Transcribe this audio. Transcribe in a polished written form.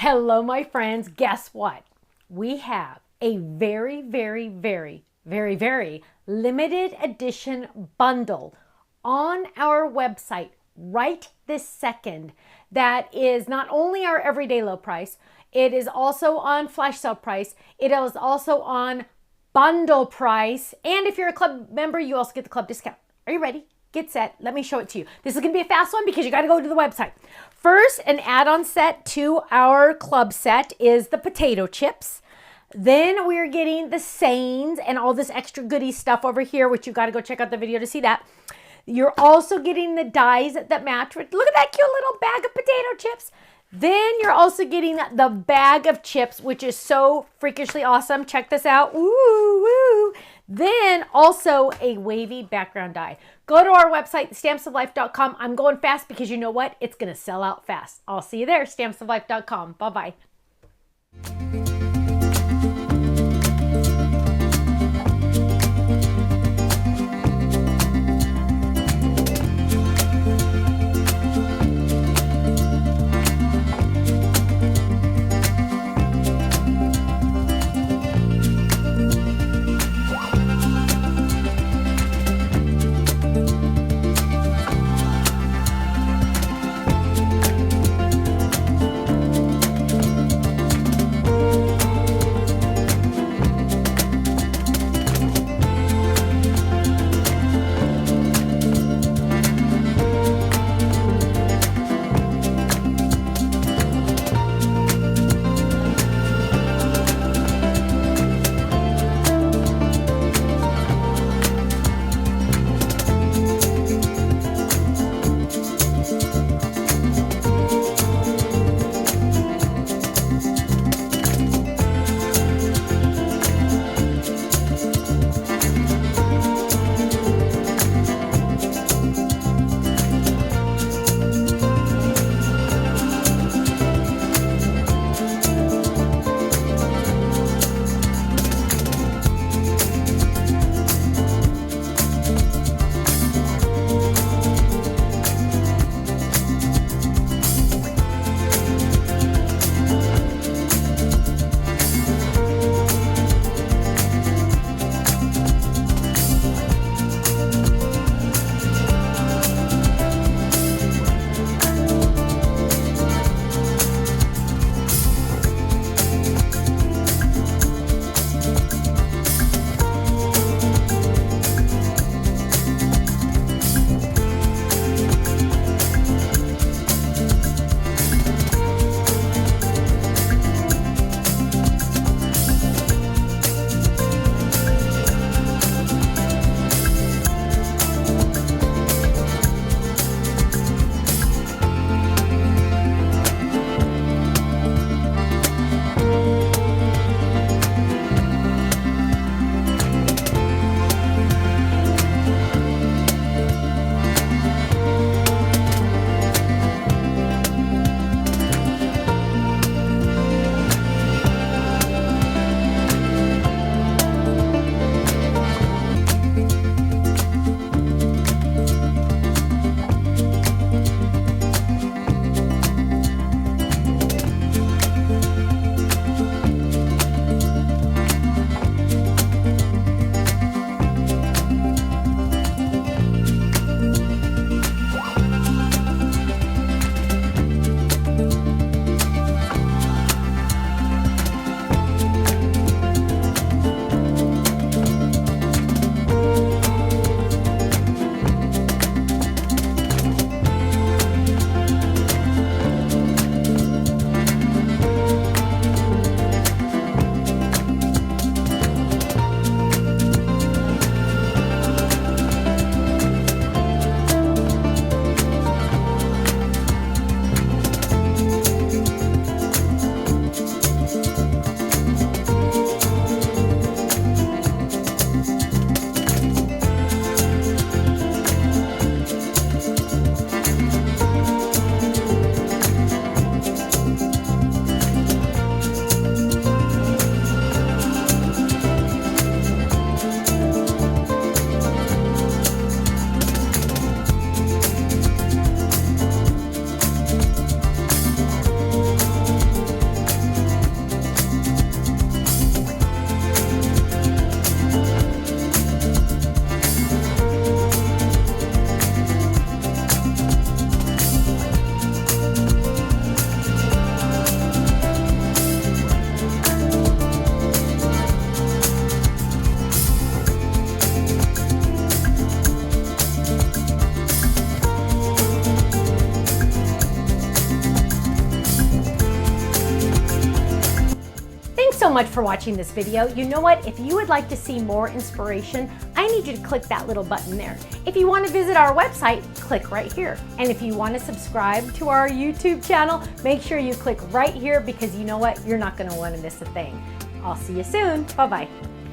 Hello, my friends. Guess what? We have a very, very, very, very, very limited edition bundle on our website right this second that is not only our everyday low price, it is also on flash sale price, it is also on bundle price, and if you're a club member, you also get the club discount. Are you ready? Get set. Let me show it to you. This is going to be a fast one because you got to go to the website. First, an add-on set to our club set is the potato chips. Then we're getting the sayings and all this extra goodie stuff over here, which you got to go check out the video to see that. You're also getting the dies that match with, look at that cute little bag of potato chips. Then you're also getting the bag of chips, which is so freakishly awesome. Check this out. Woo, woo. Then also a wavy background die. Go to our website, stampsoflife.com. I'm going fast because you know what? It's going to sell out fast. I'll see you there, stampsoflife.com. Bye-bye. much for watching this video. You know what? If you would like to see more inspiration, I need you to click that little button there. If you want to visit our website, click right here. And if you want to subscribe to our YouTube channel, make sure you click right here because you know what? You're not going to want to miss a thing. I'll see you soon. Bye-bye.